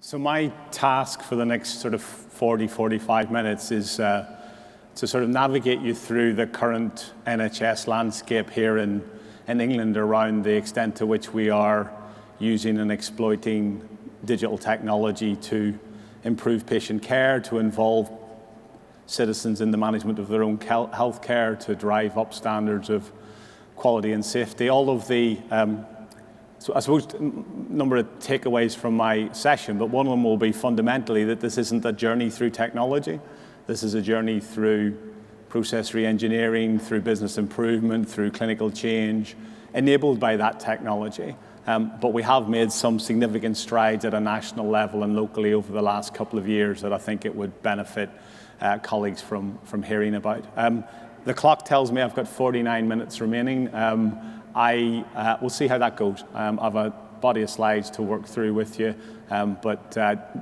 So my task for the next sort of 45 minutes is to sort of navigate you through the current NHS landscape here in England around the extent to which we are using and exploiting digital technology to improve patient care, to involve citizens in the management of their own health care, to drive up standards of quality and safety. All of the So I suppose a number of takeaways from my session, but one of them will be fundamentally that this isn't a journey through technology. This is a journey through process re-engineering, through business improvement, through clinical change, enabled by that technology. But we have made some significant strides at a national level and locally over the last couple of years that I think it would benefit colleagues from hearing about. The clock tells me I've got 49 minutes remaining. We'll see how that goes. I have a body of slides to work through with you, but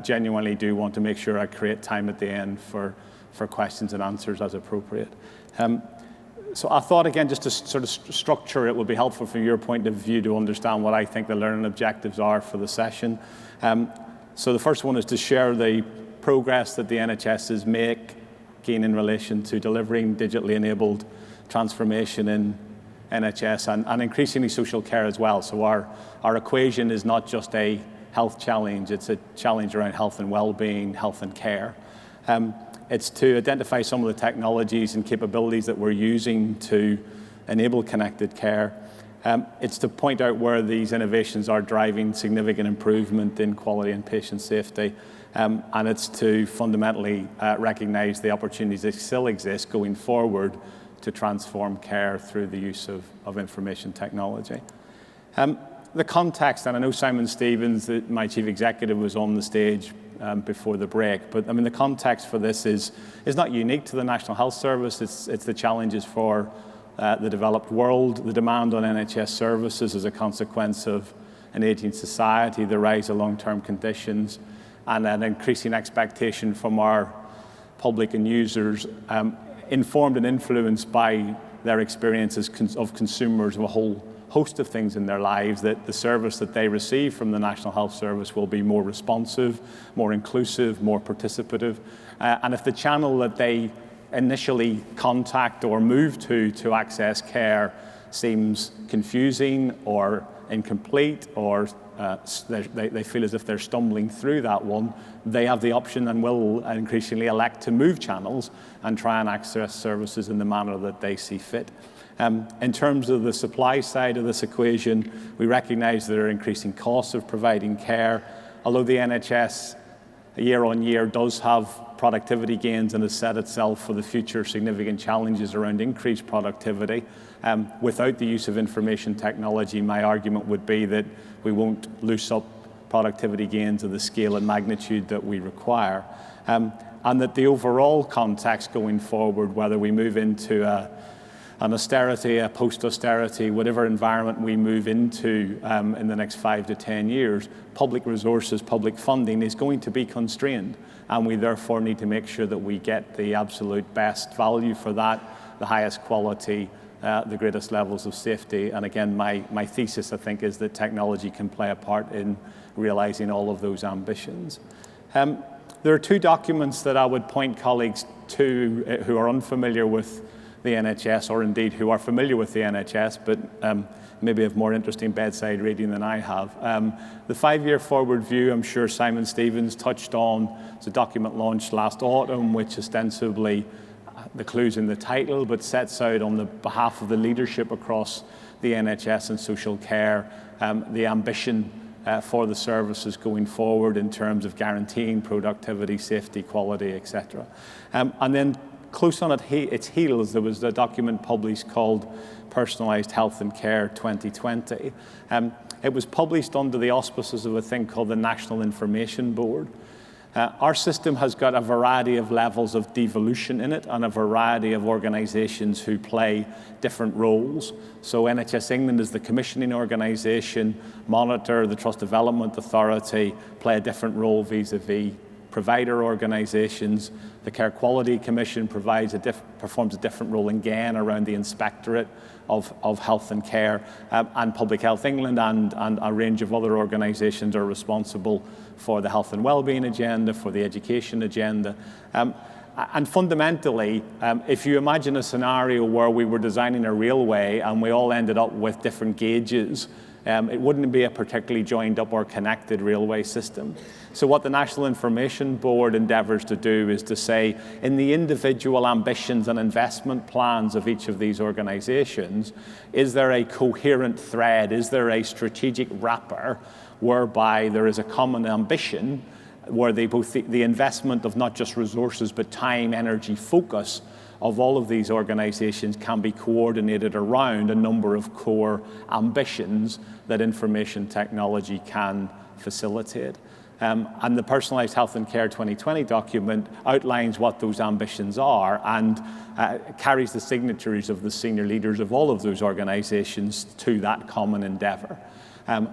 genuinely do want to make sure I create time at the end for questions and answers as appropriate. So I thought, again, just to sort of structure it would be helpful from your point of view to understand what I think the learning objectives are for the session. So the first one is to share the progress that the NHS is making in relation to delivering digitally enabled transformation in NHS and increasingly social care as well. So our equation is not just a health challenge, it's a challenge around health and well-being, health and care. It's to identify some of the technologies and capabilities that we're using to enable connected care. It's to point out where these innovations are driving significant improvement in quality and patient safety. And it's to fundamentally recognize the opportunities that still exist going forward to transform care through the use of information technology. The context, and I know Simon Stevens, my chief executive, was on the stage before the break, but I mean the context for this is not unique to the National Health Service. It's the challenges for the developed world, the demand on NHS services as a consequence of an aging society, the rise of long-term conditions, and an increasing expectation from our public and users, informed and influenced by their experiences of consumers of a whole host of things in their lives, that the service that they receive from the National Health Service will be more responsive, more inclusive, more participative. And if the channel that they initially contact or move to access care seems confusing or incomplete, or they feel as if they're stumbling through that one, they have the option and will increasingly elect to move channels and try and access services in the manner that they see fit. In terms of the supply side of this equation, we recognize there are increasing costs of providing care. Although the NHS year on year does have productivity gains and has set itself for the future significant challenges around increased productivity, without the use of information technology, my argument would be that we won't loose up productivity gains of the scale and magnitude that we require. And that the overall context going forward, whether we move into an austerity, a post-austerity, whatever environment we move into in the next 5 to 10 years, public resources, public funding is going to be constrained. And we therefore need to make sure that we get the absolute best value for that, the highest quality, the greatest levels of safety. And again, my thesis, I think, is that technology can play a part in realizing all of those ambitions. There are two documents that I would point colleagues to who are unfamiliar with the NHS, or indeed who are familiar with the NHS, but maybe have more interesting bedside reading than I have. The 5-year forward view, I'm sure Simon Stevens touched on. It's a document launched last autumn, which ostensibly, the clue's in the title, but sets out on the behalf of the leadership across the NHS and social care, the ambition for the services going forward in terms of guaranteeing productivity, safety, quality, etc. And then close on its heels, there was a document published called Personalised Health and Care 2020. It was published under the auspices of a thing called the National Information Board. Our system has got a variety of levels of devolution in it and a variety of organisations who play different roles. So NHS England is the commissioning organisation, Monitor, the Trust Development Authority, play a different role vis-a-vis provider organisations. The Care Quality Commission performs a different role again around the inspectorate of health and care, and Public Health England and a range of other organisations are responsible for the health and wellbeing agenda, for the education agenda. And fundamentally, if you imagine a scenario where we were designing a railway and we all ended up with different gauges, it wouldn't be a particularly joined up or connected railway system. So what the National Information Board endeavours to do is to say, in the individual ambitions and investment plans of each of these organisations, is there a coherent thread, is there a strategic wrapper whereby there is a common ambition where the investment of not just resources but time, energy, focus of all of these organisations can be coordinated around a number of core ambitions that information technology can facilitate. And the Personalised Health and Care 2020 document outlines what those ambitions are and carries the signatories of the senior leaders of all of those organisations to that common endeavour.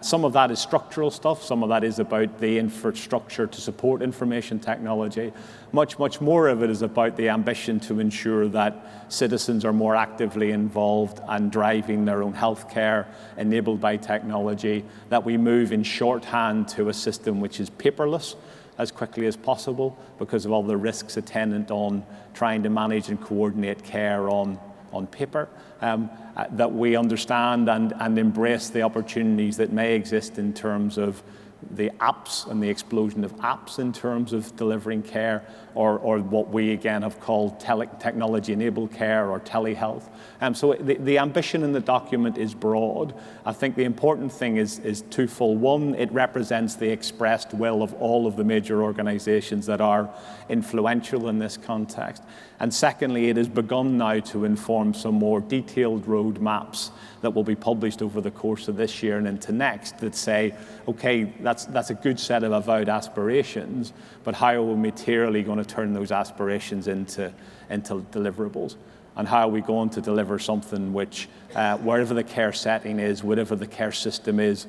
Some of that is structural stuff, some of that is about the infrastructure to support information technology. Much more of it is about the ambition to ensure that citizens are more actively involved and driving their own healthcare enabled by technology, that we move in shorthand to a system which is paperless as quickly as possible because of all the risks attendant on trying to manage and coordinate care on paper, that we understand and embrace the opportunities that may exist in terms of the apps and the explosion of apps in terms of delivering care, or what we again have called technology-enabled care or telehealth. So the ambition in the document is broad. I think the important thing is twofold. One, it represents the expressed will of all of the major organisations that are influential in this context. And secondly, it has begun now to inform some more detailed roadmaps that will be published over the course of this year and into next that say, okay, that's a good set of avowed aspirations, but how are we materially going to turn those aspirations into deliverables? And how are we going to deliver something which, wherever the care setting is, whatever the care system is,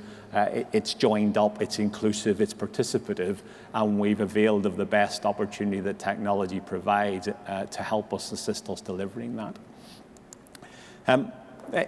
it's joined up, it's inclusive, it's participative, and we've availed of the best opportunity that technology provides to help us, assist us delivering that.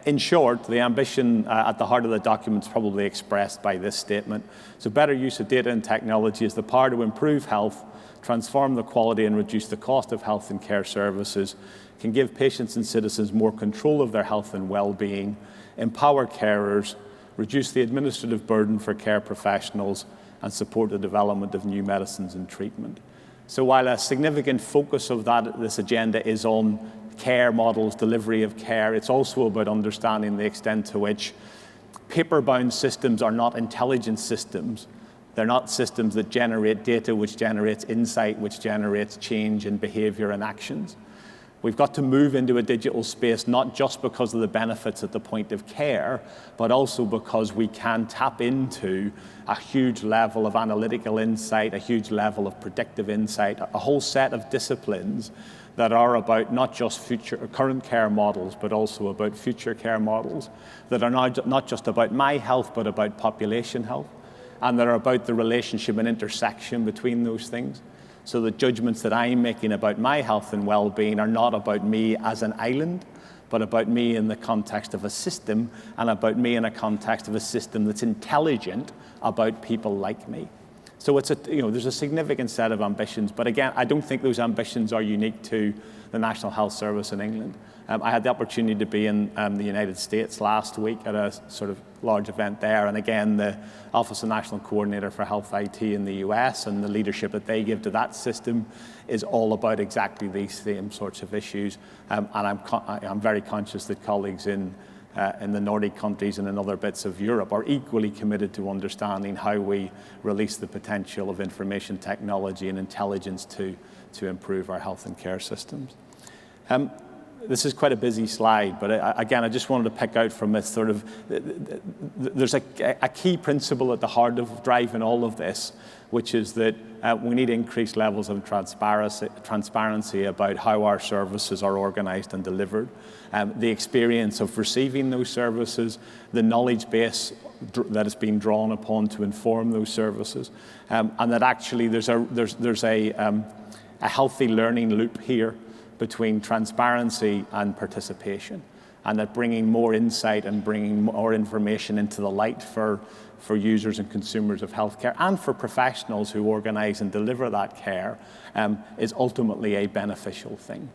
In short, the ambition at the heart of the document is probably expressed by this statement. So better use of data and technology is the power to improve health, transform the quality and reduce the cost of health and care services, can give patients and citizens more control of their health and well-being, empower carers, reduce the administrative burden for care professionals, and support the development of new medicines and treatment. So while a significant focus of this agenda is on care models, delivery of care, it's also about understanding the extent to which paper-bound systems are not intelligent systems. They're not systems that generate data, which generates insight, which generates change in behaviour and actions. We've got to move into a digital space, not just because of the benefits at the point of care, but also because we can tap into a huge level of analytical insight, a huge level of predictive insight, a whole set of disciplines that are about not just current care models, but also about future care models, that are not just about my health, but about population health, and that are about the relationship and intersection between those things. So the judgments that I'm making about my health and well-being are not about me as an island, but about me in the context of a system, and about me in a context of a system that's intelligent about people like me. So there's a significant set of ambitions, but again, I don't think those ambitions are unique to the National Health Service in England. I had the opportunity to be in the United States last week at a sort of large event there, and again, the Office of National Coordinator for Health IT in the US and the leadership that they give to that system is all about exactly these same sorts of issues, and I'm very conscious that colleagues in the Nordic countries and in other bits of Europe are equally committed to understanding how we release the potential of information technology and intelligence to improve our health and care systems. this is quite a busy slide, but again, I just wanted to pick out from this sort of, there's a key principle at the heart of driving all of this, which is that we need increased levels of transparency about how our services are organised and delivered, the experience of receiving those services, the knowledge base that is being drawn upon to inform those services, and that actually there's a healthy learning loop here between transparency and participation, and that bringing more insight and bringing more information into the light for users and consumers of healthcare and for professionals who organise and deliver that care is ultimately a beneficial thing.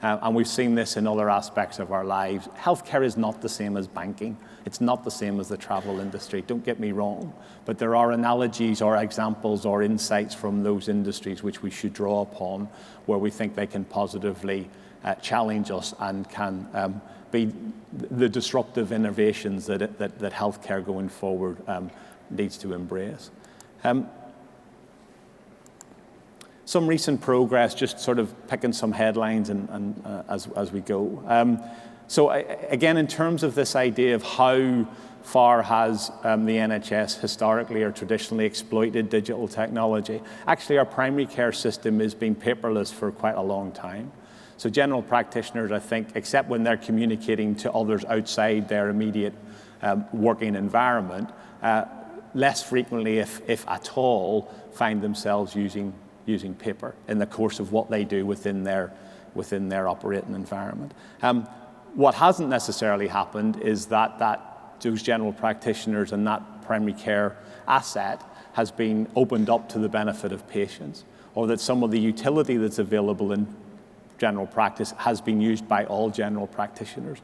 And we've seen this in other aspects of our lives. Healthcare is not the same as banking. It's not the same as the travel industry, don't get me wrong. But there are analogies or examples or insights from those industries which we should draw upon, where we think they can positively challenge us and can be the disruptive innovations that healthcare going forward needs to embrace. Some recent progress, just sort of picking some headlines and as we go. So again, in terms of this idea of how far has the NHS historically or traditionally exploited digital technology, actually our primary care system has been paperless for quite a long time. So general practitioners, I think, except when they're communicating to others outside their immediate working environment, less frequently, if at all, find themselves using paper in the course of what they do within their operating environment. What hasn't necessarily happened is that those general practitioners and that primary care asset has been opened up to the benefit of patients, or that some of the utility that's available in general practice has been used by all general practitioners.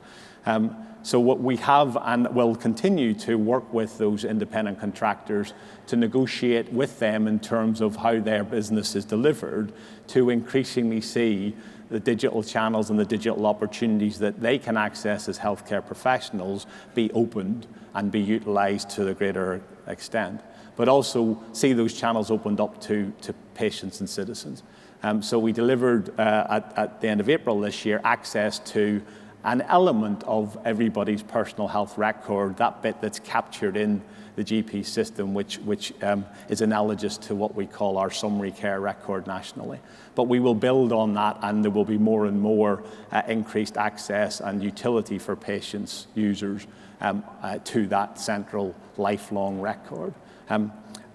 So what we have and will continue to work with those independent contractors to negotiate with them in terms of how their business is delivered, to increasingly see the digital channels and the digital opportunities that they can access as healthcare professionals be opened and be utilised to a greater extent, but also see those channels opened up to patients and citizens. So we delivered at the end of April this year access to an element of everybody's personal health record, that bit that's captured in the GP system, which is analogous to what we call our summary care record nationally. But we will build on that, and there will be more and more increased access and utility for patients, users, to that central lifelong record.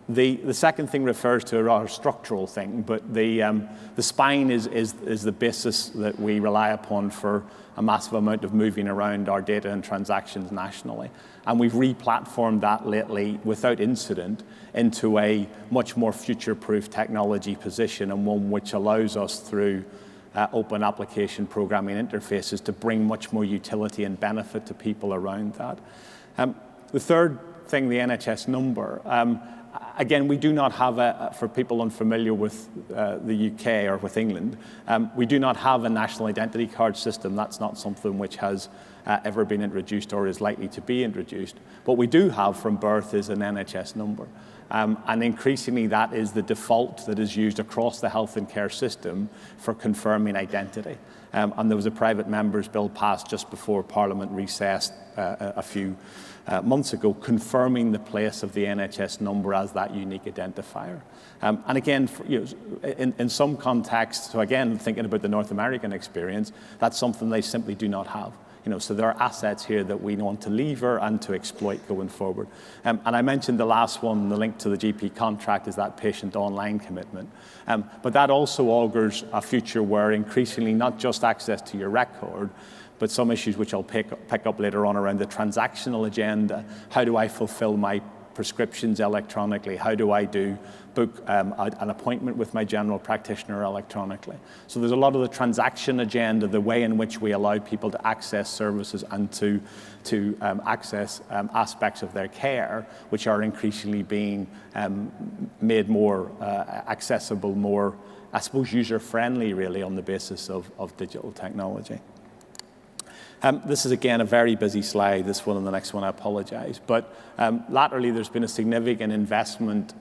The second thing refers to our structural thing, but the spine is the basis that we rely upon for a massive amount of moving around our data and transactions nationally. And we've re-platformed that lately without incident into a much more future-proof technology position, and one which allows us through open application programming interfaces to bring much more utility and benefit to people around that. The third thing, the NHS number. Again, we do not have, for people unfamiliar with the UK or with England, we do not have a national identity card system. That's not something which has ever been introduced or is likely to be introduced. What we do have from birth is an NHS number. And increasingly that is the default that is used across the health and care system for confirming identity. And there was a private member's bill passed just before Parliament recessed a few months ago, confirming the place of the NHS number as that unique identifier. And again, in some contexts, so again, thinking about the North American experience, that's something they simply do not have. So there are assets here that we want to lever and to exploit going forward. And I mentioned the last one, the link to the GP contract, is that patient online commitment. But that also augurs a future where increasingly not just access to your record, but some issues which I'll pick up later on around the transactional agenda. How do I fulfill my prescriptions electronically? How do I book an appointment with my general practitioner electronically? So there's a lot of the transaction agenda, the way in which we allow people to access services and to access aspects of their care, which are increasingly being made more accessible, more, I suppose, user-friendly, really, on the basis of digital technology. This is, again, a very busy slide, this one and the next one, I apologize. But latterly, there's been a significant investment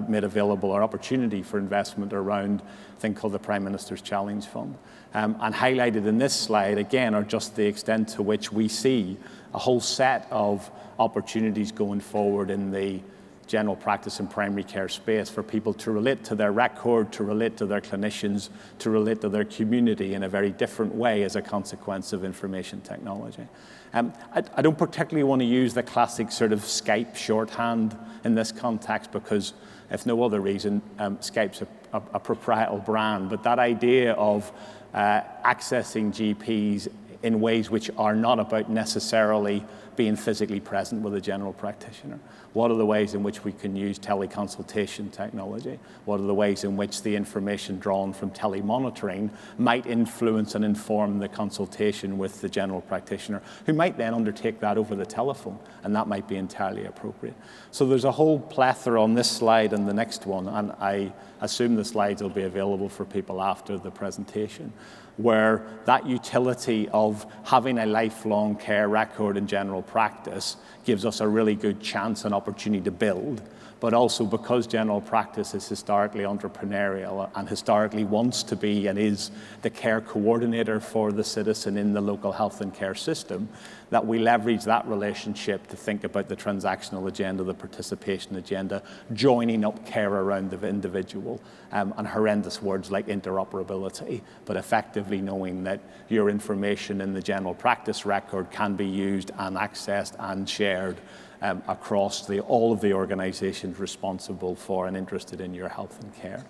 made available, or opportunity for investment around a thing called the Prime Minister's Challenge Fund. And highlighted in this slide, again, are just the extent to which we see a whole set of opportunities going forward in the general practice and primary care space for people to relate to their record, to relate to their clinicians, to relate to their community in a very different way as a consequence of information technology. I don't particularly want to use the classic sort of Skype shorthand in this context because, if no other reason, Skype's a proprietary brand, but that idea of accessing GPs in ways which are not about necessarily being physically present with a general practitioner. What are the ways in which we can use teleconsultation technology? What are the ways in which the information drawn from telemonitoring might influence and inform the consultation with the general practitioner, who might then undertake that over the telephone, and that might be entirely appropriate. So there's a whole plethora on this slide and the next one, and I assume the slides will be available for people after the presentation, where that utility of having a lifelong care record in general practice gives us a really good chance and opportunity to build, but also because general practice is historically entrepreneurial and historically wants to be and is the care coordinator for the citizen in the local health and care system, that we leverage that relationship to think about the transactional agenda, the participation agenda, joining up care around the individual, and horrendous words like interoperability, but effectively knowing that your information in the general practice record can be used and accessed and shared across all of the organizations responsible for and interested in your health and care.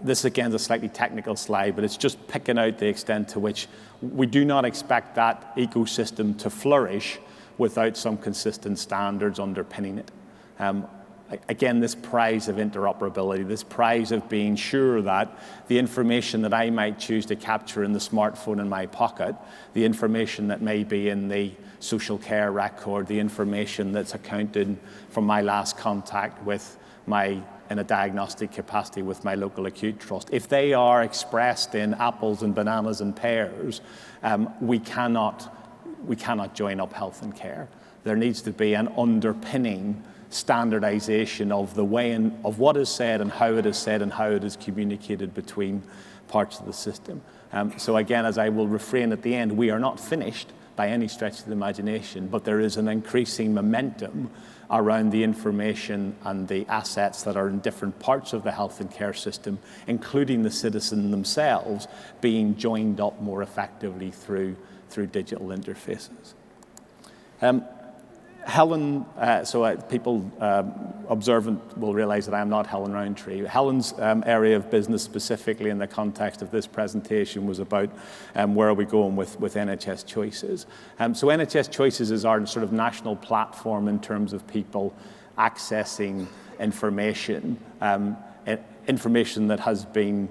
This, again, is a slightly technical slide, but it's just picking out the extent to which we do not expect that ecosystem to flourish without some consistent standards underpinning it. Again, this prize of interoperability, this prize of being sure that the information that I might choose to capture in the smartphone in my pocket, the information that may be in the social care record, the information that's accounted from my last contact with in a diagnostic capacity with my local acute trust, if they are expressed in apples and bananas and pears, we cannot join up health and care. There needs to be an underpinning standardization of the way of what is said and how it is said and how it is communicated between parts of the system. So again, as I will refrain at the end, we are not finished by any stretch of the imagination, but there is an increasing momentum around the information and the assets that are in different parts of the health and care system, including the citizen themselves, being joined up more effectively through digital interfaces. Helen, people observant will realize that I am not Helen Roundtree. Helen's area of business specifically in the context of this presentation was about where are we going with NHS Choices. So NHS Choices is our sort of national platform in terms of people accessing information, information that has been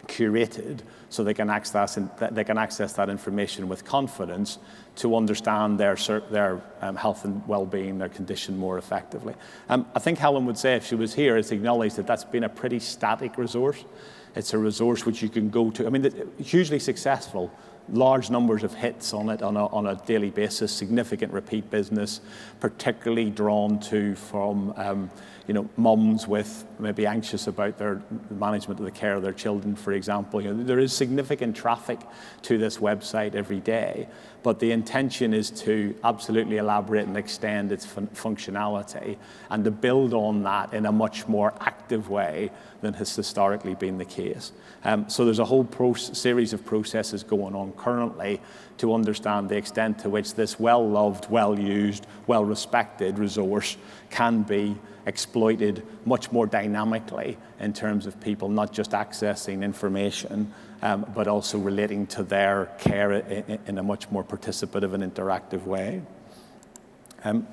curated so they can access that information with confidence to understand their health and well-being, their condition more effectively. I think Helen would say, if she was here, is acknowledge that that's been a pretty static resource. It's a resource which you can go to. I mean, hugely successful, large numbers of hits on it on a daily basis, significant repeat business, particularly drawn to from mums with maybe anxious about their management of the care of their children, for example. There is significant traffic to this website every day, but the intention is to absolutely elaborate and extend its functionality and to build on that in a much more active way than has historically been the case. So there's a whole series of processes going on currently to understand the extent to which this well-loved, well-used, well-respected resource can be exploited much more dynamically in terms of people not just accessing information, but also relating to their care in a much more participative and interactive way. And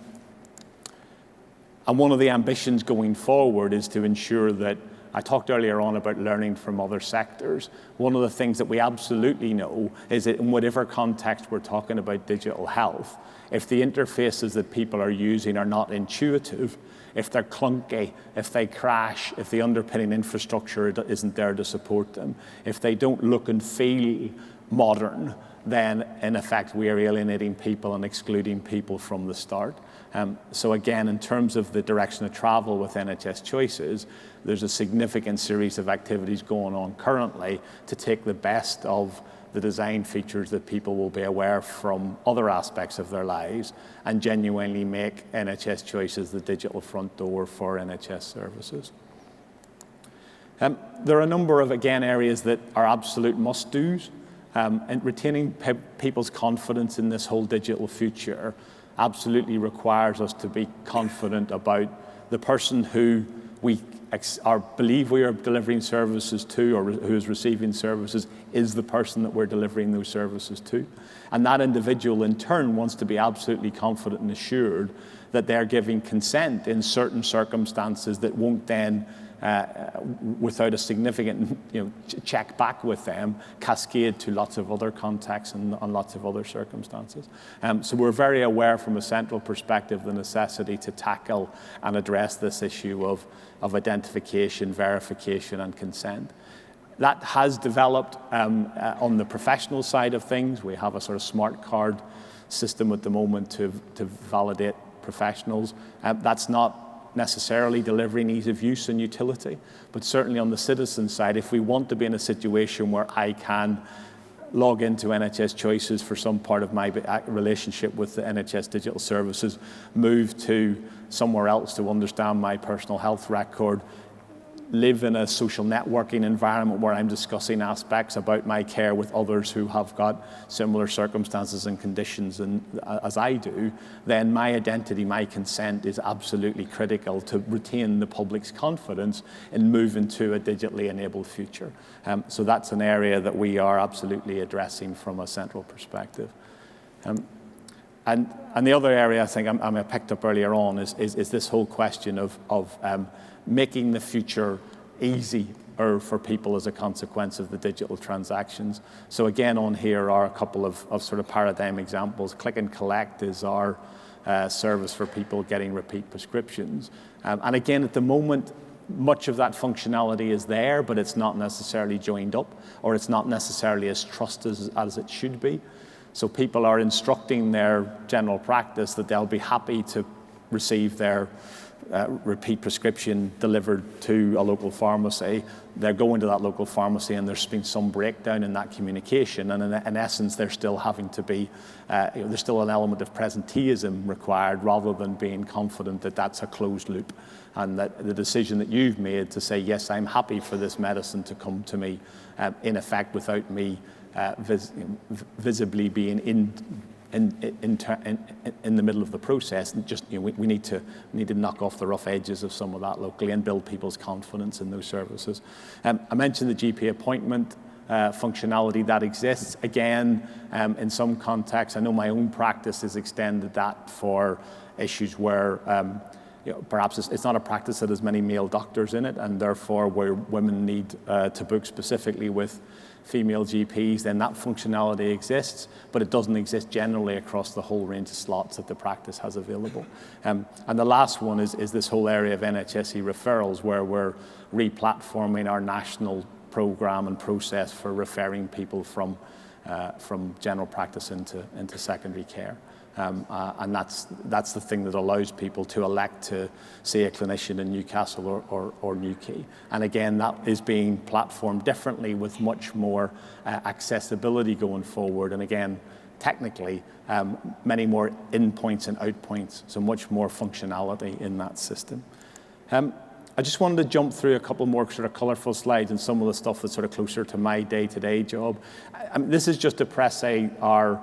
one of the ambitions going forward is to ensure that I talked earlier on about learning from other sectors. One of the things that we absolutely know is that in whatever context we're talking about digital health, if the interfaces that people are using are not intuitive, if they're clunky, if they crash, if the underpinning infrastructure isn't there to support them, if they don't look and feel modern, then in effect we are alienating people and excluding people from the start. So again, in terms of the direction of travel with NHS Choices, there's a significant series of activities going on currently to take the best of the design features that people will be aware from other aspects of their lives and genuinely make NHS Choices the digital front door for NHS services. There are a number of, again, areas that are absolute must-dos, and retaining people's confidence in this whole digital future absolutely requires us to be confident about the person who we believe we are delivering services to, or who is receiving services, is the person that we're delivering those services to. And that individual in turn wants to be absolutely confident and assured that they're giving consent in certain circumstances that won't then, without a significant check back with them, cascade to lots of other contexts and lots of other circumstances. So we're very aware from a central perspective the necessity to tackle and address this issue of identification, verification and consent. That has developed on the professional side of things. We have a sort of smart card system at the moment to validate professionals. That's not necessarily delivering ease of use and utility, but certainly on the citizen side, if we want to be in a situation where I can log into NHS Choices for some part of my relationship with the NHS digital services, move to somewhere else to understand my personal health record, live in a social networking environment where I'm discussing aspects about my care with others who have got similar circumstances and conditions as I do, then my identity, my consent is absolutely critical to retain the public's confidence in moving to a digitally enabled future. So that's an area that we are absolutely addressing from a central perspective. And the other area I think I picked up earlier on is this whole question of making the future easier for people as a consequence of the digital transactions. So again, on here are a couple of sort of paradigm examples. Click and Collect is our service for people getting repeat prescriptions. And again, at the moment, much of that functionality is there, but it's not necessarily joined up, or it's not necessarily as trusted as it should be. So people are instructing their general practice that they'll be happy to receive their repeat prescription delivered to a local pharmacy. They're going to that local pharmacy and there's been some breakdown in that communication, and in essence they're still having to be, there's still an element of presenteeism required rather than being confident that that's a closed loop, and that the decision that you've made to say, yes, I'm happy for this medicine to come to me, in effect without me visibly being in the middle of the process, and just we need to knock off the rough edges of some of that locally and build people's confidence in those services. I mentioned the GP appointment functionality that exists. Again, in some contexts, I know my own practice has extended that for issues where perhaps it's not a practice that has many male doctors in it, and therefore where women need to book specifically with female GPs, then that functionality exists, but it doesn't exist generally across the whole range of slots that the practice has available. And the last one is this whole area of NHS referrals, where we're re-platforming our national programme and process for referring people from general practice into secondary care. And that's the thing that allows people to elect to see a clinician in Newcastle or Newquay. And again, that is being platformed differently with much more accessibility going forward. And again, technically, many more in points and out points, so much more functionality in that system. I just wanted to jump through a couple more sort of colourful slides and some of the stuff that's sort of closer to my day-to-day job. This is just to press our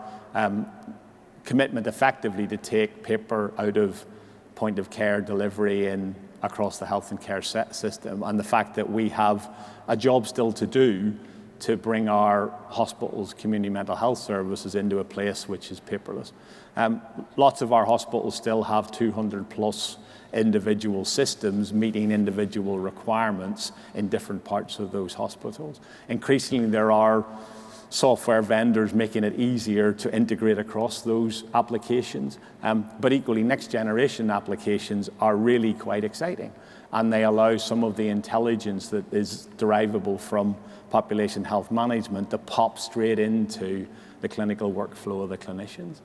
commitment effectively to take paper out of point of care delivery across the health and care system, and the fact that we have a job still to do to bring our hospitals' community mental health services into a place which is paperless. Lots of our hospitals still have 200 plus individual systems meeting individual requirements in different parts of those hospitals. Increasingly, there are software vendors making it easier to integrate across those applications. But equally, next generation applications are really quite exciting, and they allow some of the intelligence that is derivable from population health management to pop straight into the clinical workflow of the clinicians.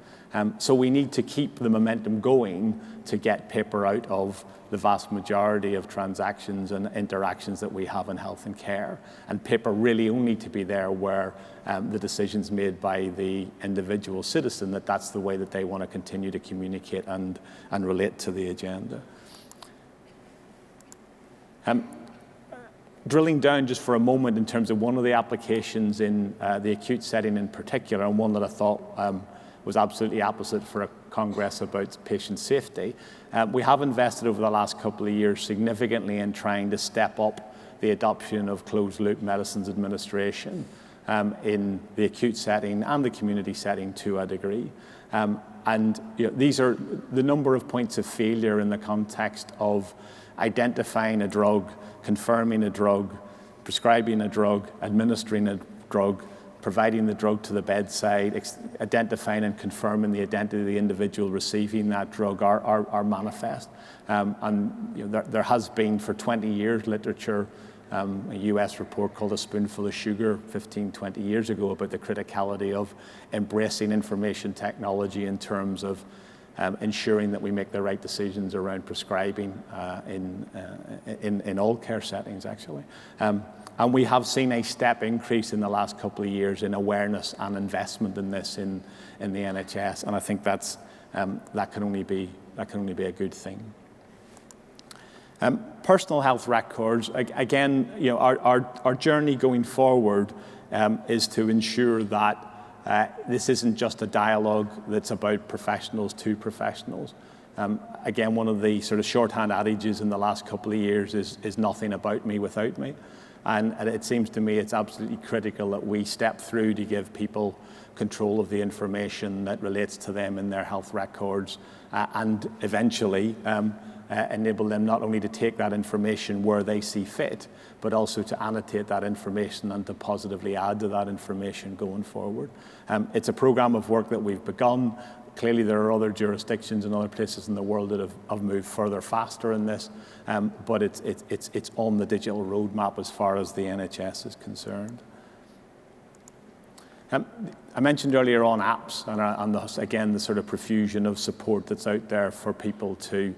So we need to keep the momentum going to get paper out of the vast majority of transactions and interactions that we have in health and care. And paper really only to be there where the decisions made by the individual citizen, that's the way that they want to continue to communicate and relate to the agenda. Drilling down just for a moment in terms of one of the applications in the acute setting in particular, and one that I thought was absolutely opposite for a congress about patient safety. We have invested over the last couple of years significantly in trying to step up the adoption of closed-loop medicines administration in the acute setting and the community setting to a degree. And these are the number of points of failure in the context of identifying a drug, confirming a drug, prescribing a drug, administering a drug, providing the drug to the bedside, identifying and confirming the identity of the individual receiving that drug are manifest. There has been for 20 years literature, a US report called A Spoonful of Sugar 15, 20 years ago about the criticality of embracing information technology in terms of ensuring that we make the right decisions around prescribing in all care settings, actually. And we have seen a step increase in the last couple of years in awareness and investment in this in the NHS, and I think that can only be a good thing. Personal health records, again, our journey going forward is to ensure that this isn't just a dialogue that's about professionals to professionals. Again, one of the sort of shorthand adages in the last couple of years is nothing about me without me. And it seems to me it's absolutely critical that we step through to give people control of the information that relates to them in their health records and eventually enable them not only to take that information where they see fit, but also to annotate that information and to positively add to that information going forward. It's a program of work that we've begun. Clearly, there are other jurisdictions and other places in the world that have moved further faster in this, but it's on the digital roadmap as far as the NHS is concerned. I mentioned earlier on apps and again, the sort of profusion of support that's out there for people to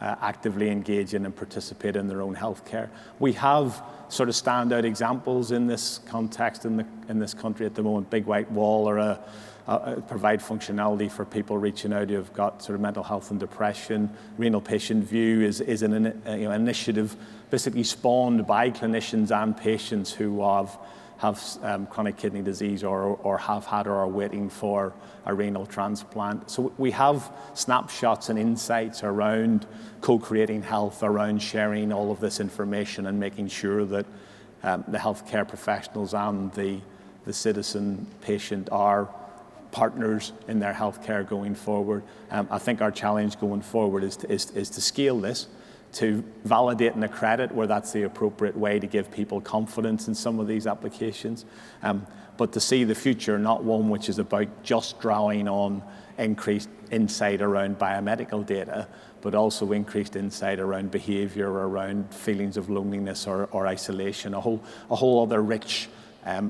actively engage in and participate in their own healthcare. We have sort of standout examples in this context in this country at the moment. Big White Wall or provide functionality for people reaching out who've got sort of mental health and depression. Renal Patient View is an initiative basically spawned by clinicians and patients who have chronic kidney disease or have had or are waiting for a renal transplant. So we have snapshots and insights around co-creating health, around sharing all of this information and making sure that the healthcare professionals and the citizen patient are partners in their healthcare going forward. I think our challenge going forward is to scale this, to validate and accredit where that's the appropriate way to give people confidence in some of these applications, but to see the future, not one which is about just drawing on increased insight around biomedical data, but also increased insight around behavior, around feelings of loneliness or isolation, a whole other rich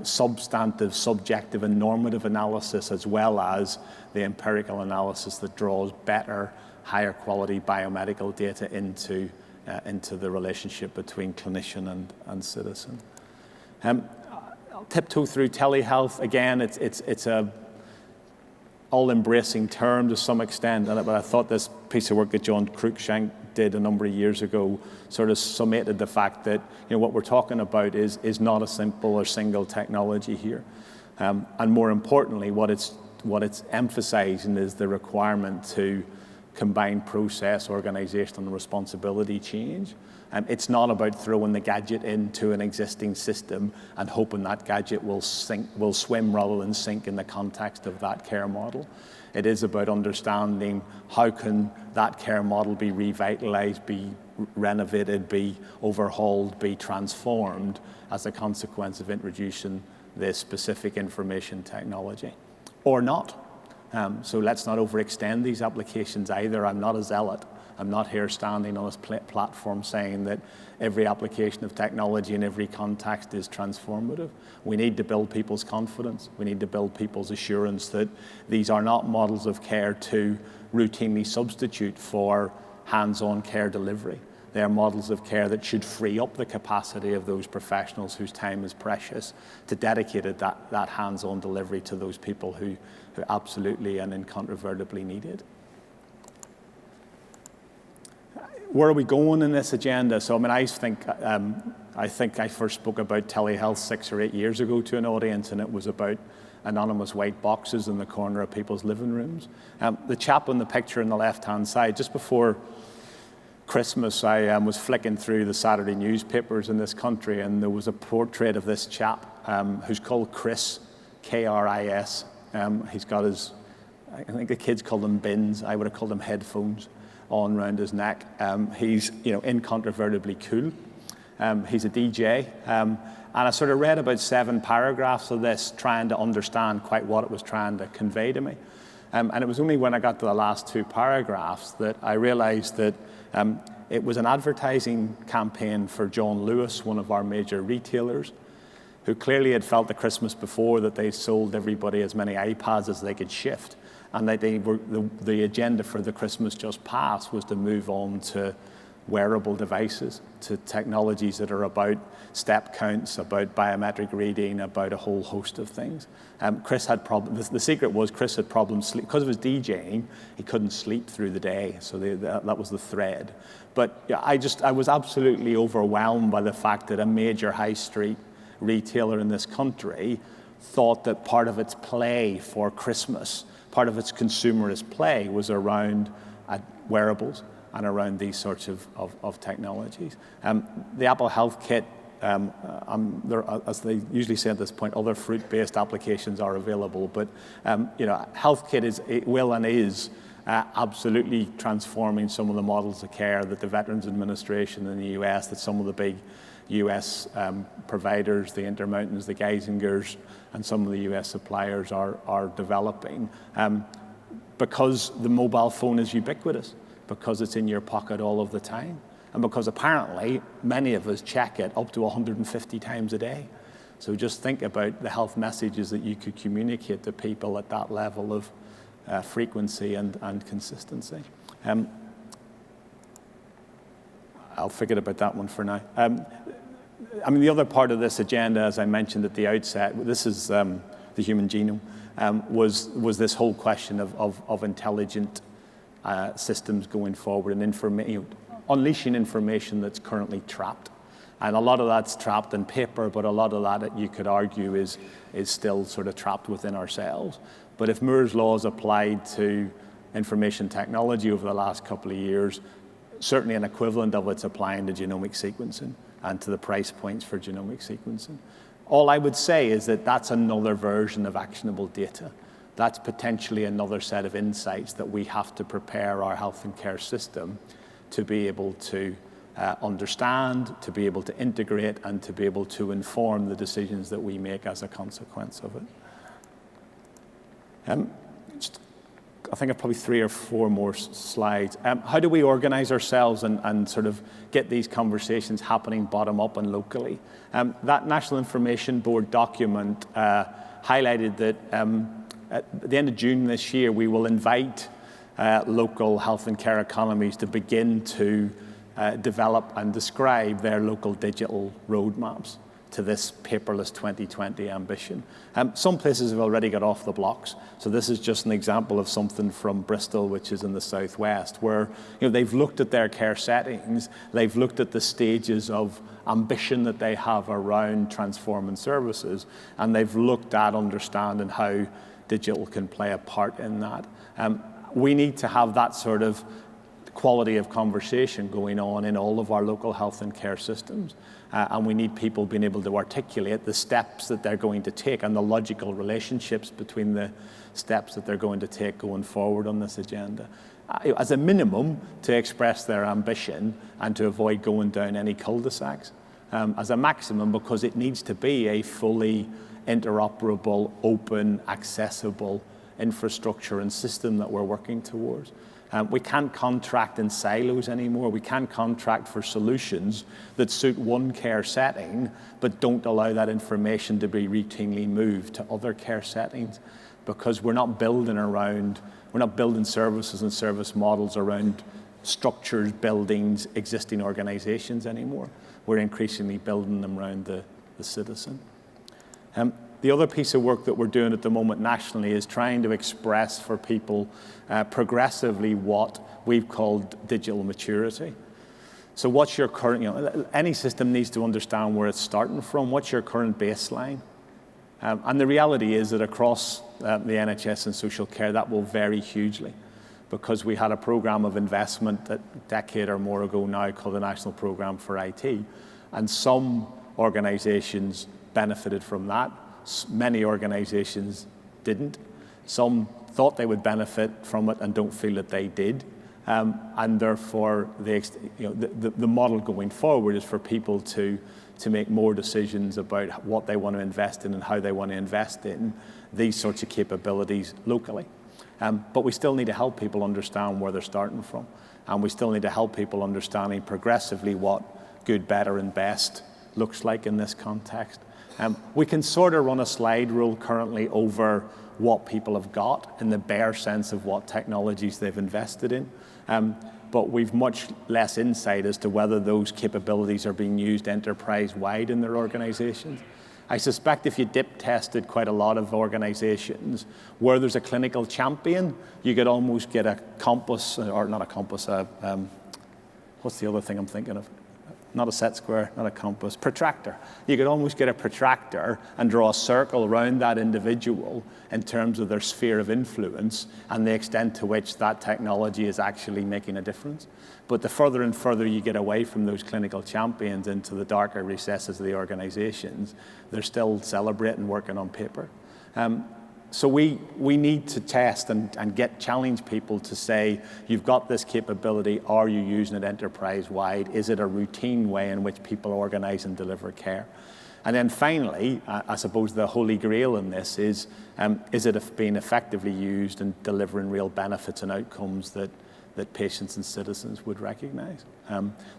substantive, subjective and normative analysis, as well as the empirical analysis that draws better, higher quality biomedical data into the relationship between clinician and citizen. I'll tiptoe through telehealth. Again, it's a all-embracing term to some extent, but I thought this piece of work that John Cruikshank did a number of years ago sort of summated the fact that what we're talking about is not a simple or single technology here, and more importantly, what it's emphasizing is the requirement to combined process, organisation and responsibility change. It's not about throwing the gadget into an existing system and hoping that gadget will swim rather than sink in the context of that care model. It is about understanding how can that care model be revitalised, be renovated, be overhauled, be transformed as a consequence of introducing this specific information technology, or not. So let's not overextend these applications either. I'm not a zealot. I'm not here standing on this platform saying that every application of technology in every context is transformative. We need to build people's confidence. We need to build people's assurance that these are not models of care to routinely substitute for hands-on care delivery. They are models of care that should free up the capacity of those professionals whose time is precious to dedicate that hands-on delivery to those people who absolutely and incontrovertibly need it. Where are we going in this agenda? So, I think I first spoke about telehealth 6 or 8 years ago to an audience, and it was about anonymous white boxes in the corner of people's living rooms. The chap on the picture on the left-hand side, just before Christmas, I was flicking through the Saturday newspapers in this country, and there was a portrait of this chap who's called Chris, K-R-I-S. He's got his, I think the kids call them bins, I would have called them headphones on around his neck. He's incontrovertibly cool. He's a DJ. And I sort of read about 7 paragraphs of this trying to understand quite what it was trying to convey to me. And it was only when I got to the last 2 paragraphs that I realized that it was an advertising campaign for John Lewis, one of our major retailers, who clearly had felt the Christmas before that they sold everybody as many iPads as they could shift. And that the agenda for the Christmas just past was to move on to wearable devices, to technologies that are about step counts, about biometric reading, about a whole host of things. Chris had problems. The secret was Chris had problems sleep because of his DJing. He couldn't sleep through the day, so that was the thread. But yeah, I was absolutely overwhelmed by the fact that a major high street retailer in this country thought that part of its play for Christmas, part of its consumerist play, was around wearables and around these sorts of technologies. The Apple Health Kit, as they usually say at this point, other fruit-based applications are available, but Health Kit is absolutely transforming some of the models of care that the Veterans Administration in the US, that some of the big US providers, the Intermountains, the Geisingers, and some of the US suppliers are developing, because the mobile phone is ubiquitous, because it's in your pocket all of the time, and because apparently many of us check it up to 150 times a day. So just think about the health messages that you could communicate to people at that level of frequency and consistency. I'll forget about that one for now. The other part of this agenda, as I mentioned at the outset, this is the human genome, was this whole question of intelligent systems going forward and unleashing information that's currently trapped. And a lot of that's trapped in paper, but a lot of that, you could argue, is still sort of trapped within ourselves. But if Moore's law is applied to information technology over the last couple of years, certainly an equivalent of it's applying to genomic sequencing and to the price points for genomic sequencing. All I would say is that that's another version of actionable data. That's potentially another set of insights that we have to prepare our health and care system to be able to understand, to be able to integrate, and to be able to inform the decisions that we make as a consequence of it. I think I've probably 3 or 4 more slides. How do we organize ourselves and sort of get these conversations happening bottom up and locally? That National Information Board document highlighted that at the end of June this year, we will invite local health and care economies to begin to develop and describe their local digital roadmaps to this paperless 2020 ambition. Some places have already got off the blocks. So this is just an example of something from Bristol, which is in the southwest, where they've looked at their care settings, they've looked at the stages of ambition that they have around transforming services, and they've looked at understanding how digital can play a part in that. we need to have that sort of quality of conversation going on in all of our local health and care systems. And we need people being able to articulate the steps that they're going to take and the logical relationships between the steps that they're going to take going forward on this agenda. As a minimum, to express their ambition and to avoid going down any cul-de-sacs. As a maximum, because it needs to be a fully interoperable, open, accessible infrastructure and system that we're working towards. We can't contract in silos anymore. We can't contract for solutions that suit one care setting but don't allow that information to be routinely moved to other care settings, because we're not building services and service models around structures, buildings, existing organizations anymore. We're increasingly building them around the citizen. The other piece of work that we're doing at the moment nationally is trying to express for people progressively what we've called digital maturity. So what's your current, any system needs to understand where it's starting from. What's your current baseline? And the reality is that across the NHS and social care, that will vary hugely, because we had a program of investment a decade or more ago now called the National Programme for IT. And some organizations benefited from that. Many organizations didn't. Some thought they would benefit from it and don't feel that they did. And therefore, the model going forward is for people to make more decisions about what they want to invest in and how they want to invest in these sorts of capabilities locally. But we still need to help people understand where they're starting from. And we still need to help people understanding progressively what good, better, and best looks like in this context. We can sort of run a slide rule currently over what people have got in the bare sense of what technologies they've invested in. But we've much less insight as to whether those capabilities are being used enterprise-wide in their organizations. I suspect if you dip tested quite a lot of organizations where there's a clinical champion, you could almost get a compass, or not a compass, what's the other thing I'm thinking of? Not a set square, not a compass, protractor. You could almost get a protractor and draw a circle around that individual in terms of their sphere of influence and the extent to which that technology is actually making a difference. But the further and further you get away from those clinical champions into the darker recesses of the organizations, they're still celebrating working on paper. So we need to test and challenge people to say, you've got this capability, are you using it enterprise-wide? Is it a routine way in which people organize and deliver care? And then finally, I suppose the holy grail in this is it being effectively used and delivering real benefits and outcomes that patients and citizens would recognize?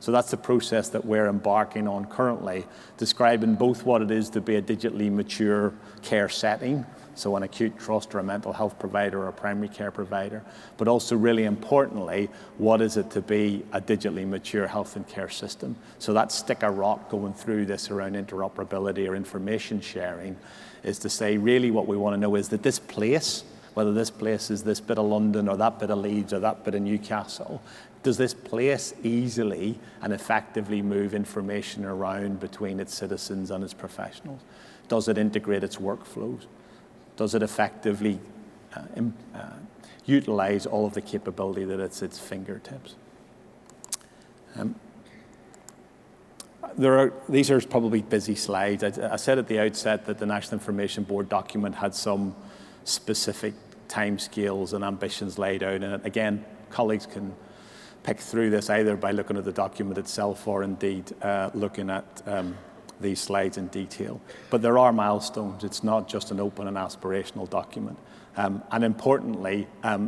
So that's the process that we're embarking on currently, describing both what it is to be a digitally mature care setting, so an acute trust or a mental health provider or a primary care provider, but also really importantly, what is it to be a digitally mature health and care system? So that stick of rock going through this around interoperability or information sharing is to say really what we want to know is that this place, whether this place is this bit of London or that bit of Leeds or that bit of Newcastle, does this place easily and effectively move information around between its citizens and its professionals? Does it integrate its workflows? Does it effectively utilize all of the capability that it's its fingertips? These are probably busy slides. I said at the outset that the National Information Board document had some specific timescales and ambitions laid out in it. Again, colleagues can pick through this either by looking at the document itself or indeed looking at these slides in detail. But there are milestones. It's not just an open and aspirational document. And importantly,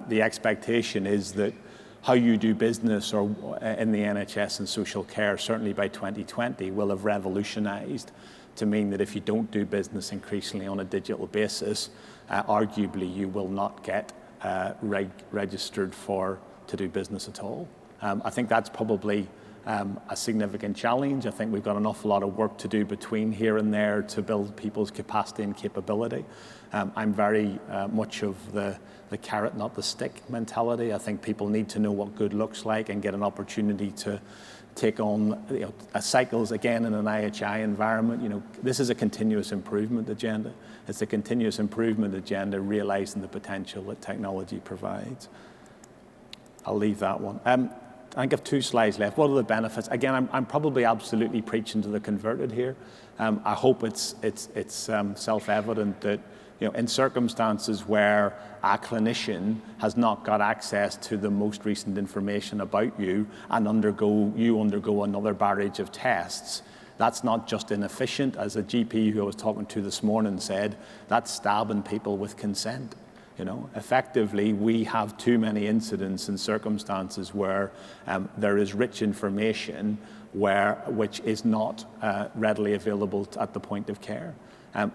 the expectation is that how you do business or in the NHS and social care, certainly by 2020, will have revolutionized to mean that if you don't do business increasingly on a digital basis, arguably you will not get registered to do business at all. I think that's probably a significant challenge. I think we've got an awful lot of work to do between here and there to build people's capacity and capability. I'm very much of the carrot, not the stick mentality. I think people need to know what good looks like and get an opportunity to take on cycles again in an IHI environment. This is a continuous improvement agenda. It's a continuous improvement agenda realizing the potential that technology provides. I'll leave that one. I think I have 2 slides left. What are the benefits? Again, I'm probably absolutely preaching to the converted here. I hope it's self-evident that, in circumstances where a clinician has not got access to the most recent information about you and you undergo another barrage of tests, that's not just inefficient, as a GP who I was talking to this morning said, that's stabbing people with consent. Effectively, we have too many incidents and circumstances where there is rich information which is not readily available at the point of care.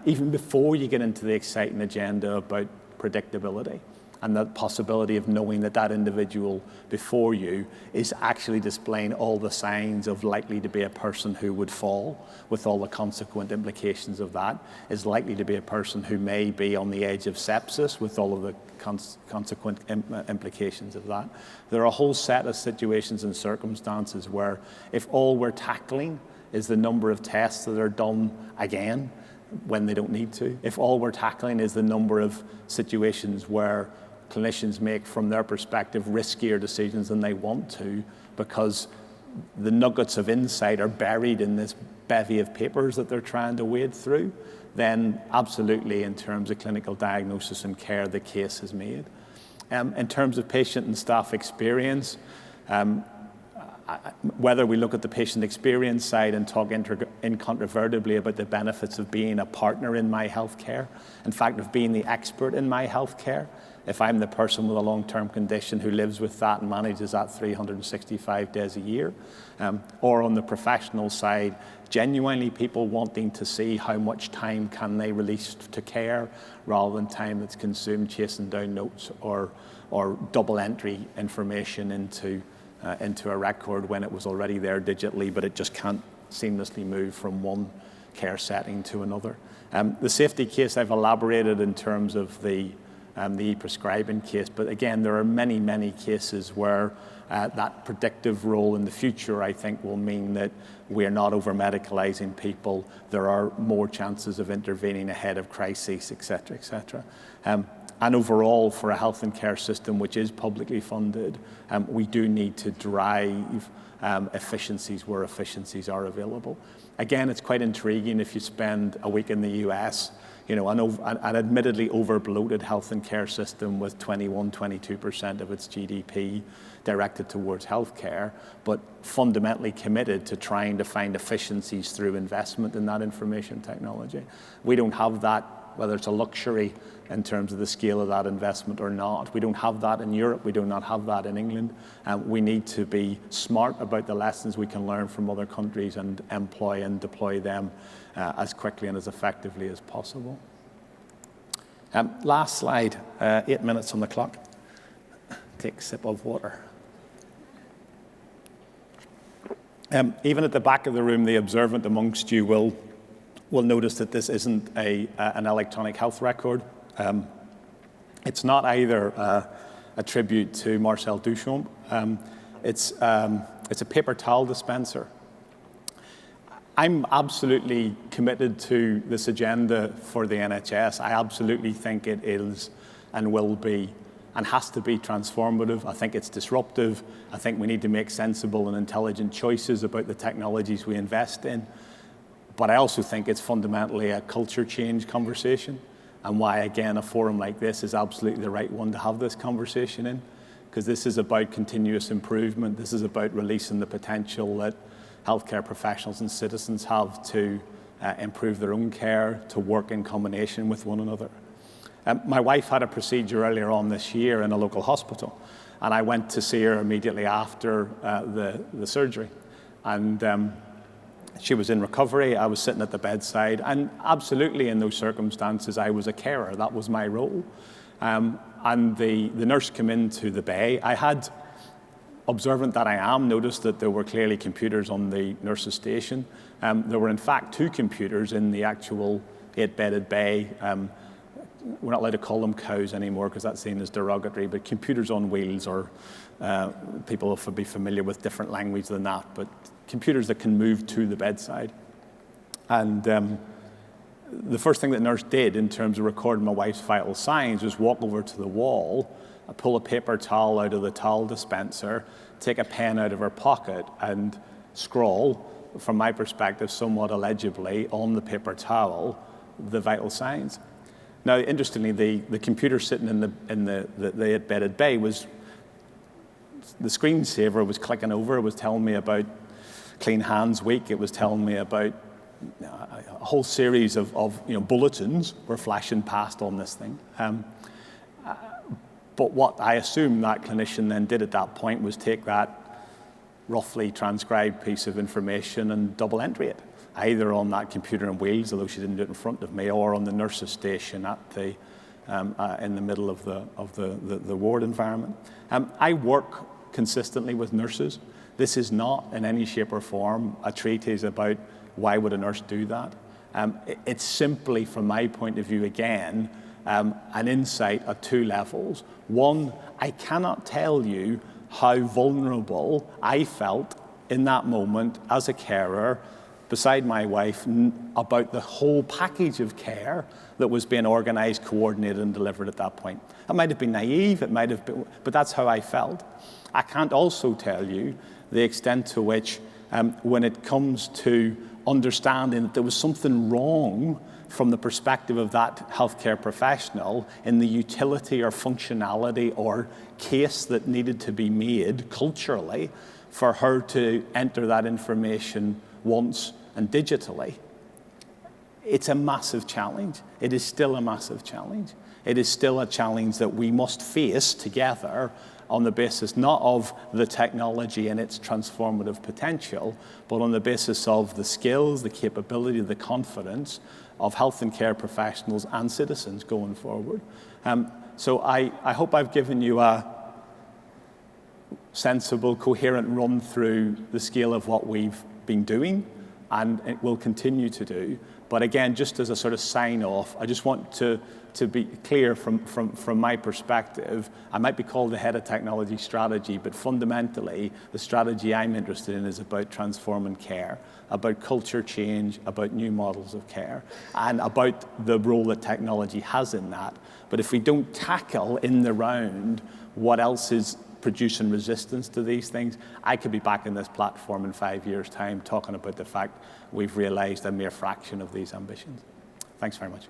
Even before you get into the exciting agenda about predictability and the possibility of knowing that individual before you is actually displaying all the signs of likely to be a person who would fall, with all the consequent implications of that, is likely to be a person who may be on the edge of sepsis, with all of the consequent implications of that. There are a whole set of situations and circumstances where if all we're tackling is the number of tests that are done again when they don't need to, if all we're tackling is the number of situations where clinicians make, from their perspective, riskier decisions than they want to because the nuggets of insight are buried in this bevy of papers that they're trying to wade through, then absolutely, in terms of clinical diagnosis and care, the case is made. In terms of patient and staff experience, whether we look at the patient experience side and talk incontrovertibly about the benefits of being a partner in my healthcare, in fact, of being the expert in my healthcare, if I'm the person with a long-term condition who lives with that and manages that 365 days a year, or on the professional side, genuinely people wanting to see how much time can they release to care rather than time that's consumed chasing down notes or double entry information into a record when it was already there digitally, but it just can't seamlessly move from one care setting to another. The safety case I've elaborated in terms of the e-prescribing case, but again, there are many, many cases where that predictive role in the future, I think, will mean that we are not over-medicalizing people. There are more chances of intervening ahead of crises, et cetera, et cetera. And overall, for a health and care system which is publicly funded, we do need to drive efficiencies where efficiencies are available. Again, it's quite intriguing if you spend a week in the US, an admittedly over-bloated health and care system with 22% of its GDP directed towards healthcare, but fundamentally committed to trying to find efficiencies through investment in that information technology. We don't have that, whether it's a luxury in terms of the scale of that investment or not. We don't have that in Europe. We do not have that in England. We need to be smart about the lessons we can learn from other countries and employ and deploy them as quickly and as effectively as possible. Last slide, 8 minutes on the clock. Take a sip of water. Even at the back of the room, the observant amongst you will notice that this isn't an electronic health record. It's not either a tribute to Marcel Duchamp. It's a paper towel dispenser. I'm absolutely committed to this agenda for the NHS. I absolutely think it is and will be and has to be transformative. I think it's disruptive. I think we need to make sensible and intelligent choices about the technologies we invest in. But I also think it's fundamentally a culture change conversation, and why, again, a forum like this is absolutely the right one to have this conversation in, because this is about continuous improvement. This is about releasing the potential that healthcare professionals and citizens have to improve their own care, to work in combination with one another. My wife had a procedure earlier on this year in a local hospital, and I went to see her immediately after the surgery. And she was in recovery. I was sitting at the bedside, and absolutely in those circumstances, I was a carer. That was my role. And the nurse came into the bay. I had, observant that I am, noticed that there were clearly computers on the nurse's station. There were, in fact, 2 computers in the actual 8-bedded bay. We're not allowed to call them cows anymore because that's seen as derogatory, but computers on wheels, or people will be familiar with different language than that, but computers that can move to the bedside. And the first thing that nurse did in terms of recording my wife's vital signs was walk over to the wall pull a paper towel out of the towel dispenser, take a pen out of her pocket and scroll, from my perspective, somewhat illegibly on the paper towel, the vital signs. Now, interestingly, the computer sitting in the bedded bay was, the screensaver was clicking over. It was telling me about Clean Hands Week. It was telling me about a whole series of bulletins were flashing past on this thing. But what I assume that clinician then did at that point was take that roughly transcribed piece of information and double entry it, either on that computer on wheels, although she didn't do it in front of me, or on the nurse's station at the in the middle of the ward environment. I work consistently with nurses. This is not in any shape or form a treatise about why would a nurse do that. It's simply, from my point of view, again, an insight at two levels. One, I cannot tell you how vulnerable I felt in that moment as a carer beside my wife about the whole package of care that was being organised, coordinated and delivered at that point. It might have been naive, it might have been, but that's how I felt. I can't also tell you the extent to which, when it comes to understanding that there was something wrong from the perspective of that healthcare professional in the utility or functionality or case that needed to be made culturally for her to enter that information once and digitally. It's a massive challenge. It is still a massive challenge. It is still a challenge that we must face together on the basis not of the technology and its transformative potential, but on the basis of the skills, the capability, the confidence of health and care professionals and citizens going forward. So I hope I've given you a sensible, coherent run through the scale of what we've been doing and it will continue to do. But again, just as a sort of sign off, I just want to be clear from my perspective. I might be called the head of technology strategy, but fundamentally, the strategy I'm interested in is about transforming care, about culture change, about new models of care, and about the role that technology has in that. But if we don't tackle in the round what else is producing resistance to these things, I could be back in this platform in 5 years' time talking about the fact we've realized a mere fraction of these ambitions. Thanks very much.